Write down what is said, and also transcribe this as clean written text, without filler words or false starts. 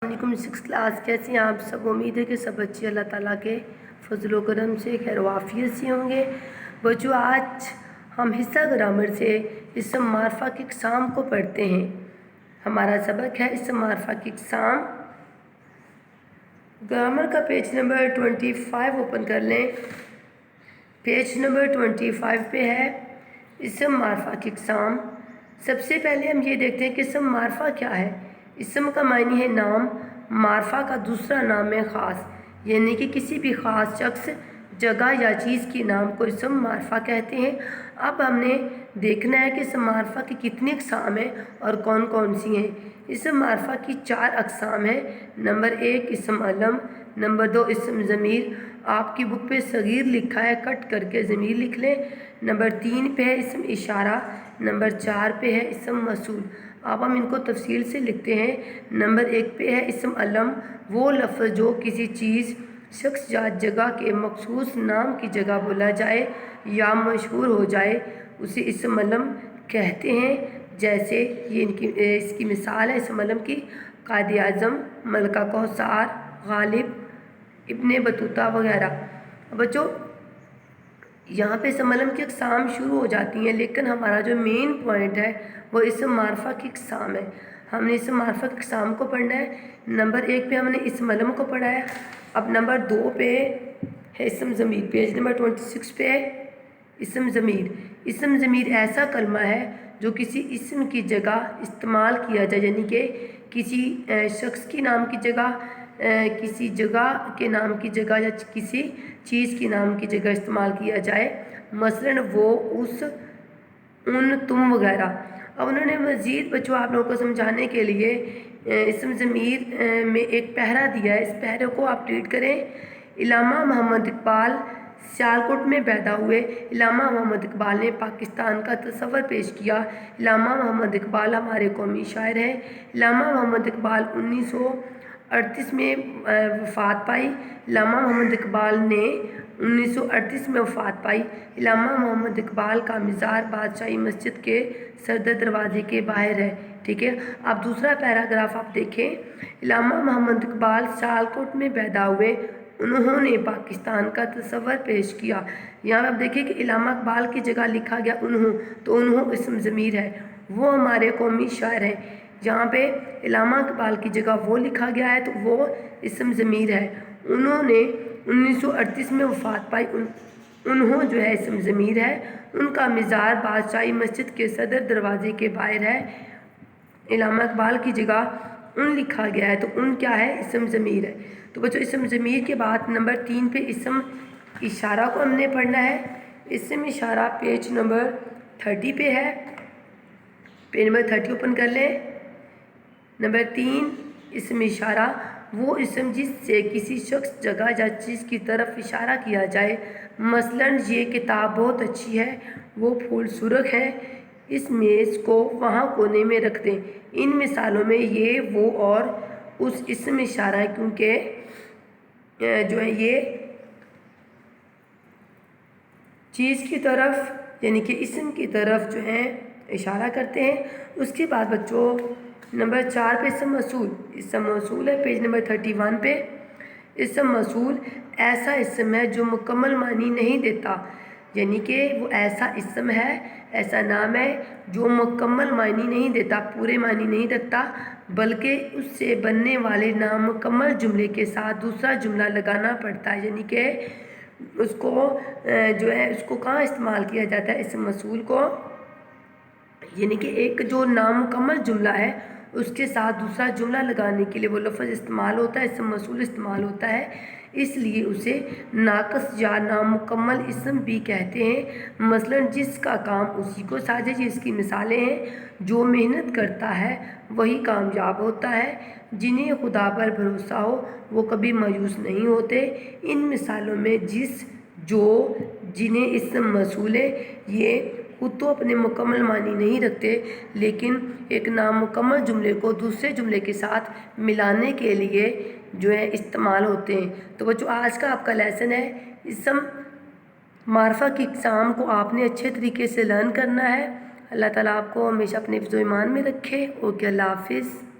वालेकुम। 6 क्लास कैसे हैं आप सब। उम्मीद है कि सब बच्चे अल्लाह ताला के फजल व करम से खैर वाफियत से होंगे। बच्चों, आज हम हिस्सा ग्रामर से इसम मारफा की इक़साम को पढ़ते हैं। हमारा सबक है इसम मारफा की इक़साम। ग्रामर का पेज नंबर 25 ओपन कर लें। पेज नंबर 25 पे है इसम मारफा की इक़साम। सबसे पहले हम ये देखते हैं कि इसम मारफा क्या है। इसम का मायने है नाम, मारफा का दूसरा नाम है ख़ास, यानी कि किसी भी ख़ास शख्स, जगह या चीज़ के नाम को इसम मारफा कहते हैं। अब हमने देखना है कि इसम मारफा की कितनी अक़साम हैं और कौन कौन सी हैं। इसम मारफा की 4 अक़साम हैं। नंबर 1 इसम अलम, नंबर 2 इसम ज़मीर। आपकी बुक पे सगीर लिखा है, कट करके ज़मीर लिख लें। नंबर 3 पे है इसम इशारा, नंबर 4 पे है इसम मसूल। अब हम इनको तफसील से लिखते हैं। नंबर 1 पे है इसम अलम, वो लफ्ज़ जो किसी चीज़, शख्स या जगह के मखसूस नाम की जगह बोला जाए या मशहूर हो जाए, उसे इसम अलम कहते हैं। जैसे ये इसकी मिसाल है इसम अलम की, कायद आज़म, मलका कौसार, गालिब, इब्ने बतूता वगैरह। बच्चों, यहाँ पे इसम अलम की अक़साम शुरू हो जाती हैं, लेकिन हमारा जो मेन पॉइंट है वो इसम मारफा की अक़साम है। हमने इसम मारफा की अक़साम को पढ़ना है। नंबर 1 पे हमने इसम अलम को पढ़ा है। अब नंबर 2 पे है इसम ज़मीर। पेज नंबर 26 पे है इसम ज़मीर। इसम ज़मीर ऐसा कलमा है जो किसी इसम की जगह इस्तेमाल किया जाए, यानी कि किसी शख्स की नाम की जगह, किसी जगह के नाम की जगह या किसी चीज़ के नाम की जगह इस्तेमाल किया जाए। मसलन वो, उस, उन, तुम वगैरह। अब उन्होंने मज़ीद बच्चों आप लोगों को समझाने के लिए इसम ज़मीर में एक पहरा दिया है। इस पहरे को आप रीड करें। इलामा मोहम्मद इकबाल सियालकोट में पैदा हुए। इलामा मोहम्मद इकबाल ने पाकिस्तान का तस्वर पेश किया। इलामा मोहम्मद इकबाल हमारे कौमी शायर हैं। इलामा मोहम्मद इकबाल 1938 में वफ़ात पाई। इलामा मोहम्मद इकबाल ने 1938 में वफ़ात पाई। इलामा मोहम्मद इकबाल का मज़ार बादशाही मस्जिद के सदर दरवाज़े के बाहर है। ठीक है। अब दूसरा पैराग्राफ आप देखें। इलामा मोहम्मद इकबाल सियालकोट में पैदा हुए। उन्होंने पाकिस्तान का तस्वर पेश किया। यहाँ आप देखिए कि इलामा इकबाल की जगह लिखा गया उन्हों, तो उन्हों इसम ज़मीर है, वो हमारे कौमी शायर हैं। जहाँ पे इलामा इकबाल की जगह वो लिखा गया है तो वो इसम ज़मीर है। उन्होंने 1938 में वफ़ात पाई। उन्हों जो है इसम ज़मीर है। उनका मज़ार बादशाही मस्जिद के सदर दरवाज़े के बाहर है। इलामा इकबाल की जगह उन लिखा गया है, तो उन क्या है, इसम ज़मीर है। तो बच्चों, इसम ज़मीर के बाद नंबर 3 पे इसम इशारा को हमने पढ़ना है। इसम इशारा पेज नंबर 30 पे है। पेज नंबर 30 ओपन कर लें। नंबर 3 इसम इशारा, वो इसम जिससे किसी शख्स, जगह या चीज़ की तरफ इशारा किया जाए। मसलन ये किताब बहुत अच्छी है, वो फूल सुर्ख है, इस मेज़ को वहाँ कोने में रख दें। इन मिसालों में ये, वो और उस इसम इशारा है, क्योंकि जो है ये चीज़ की तरफ, यानी कि इसम की तरफ जो है इशारा करते हैं। उसके बाद बच्चों नंबर 4 पे इसम मसूल। इसम मसूल है पेज नंबर 31 पे। इसम मसूल ऐसा इसम है जो मुकम्मल मानी नहीं देता, यानी कि वो ऐसा इसम है, ऐसा नाम है जो मुकम्मल मानी नहीं देता, पूरे मानी नहीं रखता, बल्कि उससे बनने वाले नामुकम्मल जुमले के साथ दूसरा जुमला लगाना पड़ता है। यानी कि उसको जो है उसको कहाँ इस्तेमाल किया जाता है इसम मसूल को, यानी कि एक जो नामुकम्मल जुमला है उसके साथ दूसरा जुमला लगाने के लिए वो लफ्ज़ इस्तेमाल होता है, इसम मसूल इस्तेमाल होता है। इसलिए उसे नाक़िस या नामुकम्मल इसम भी कहते हैं। मसलन जिसका काम उसी को साझे, जिसकी मिसालें हैं। जो मेहनत करता है वही कामयाब होता है। जिन्हें खुदा पर भरोसा हो वो कभी मायूस नहीं होते। इन मिसालों में जिस, जो, जिन्हें इसम मसूल है, ये खुद तो अपने मुकम्मल मानी नहीं रखते, लेकिन एक नामुकम्मल जुमले को दूसरे जुमले के साथ मिलाने के लिए जो है इस्तेमाल होते हैं। तो बच्चों, आज का आपका लेसन है इसम मारफा की इक़साम को आपने अच्छे तरीके से लर्न करना है। अल्लाह ताला आपको हमेशा अपने हिफ्ज़-ओ-ईमान में रखे। ओके, अल्लाह हाफ़िज़।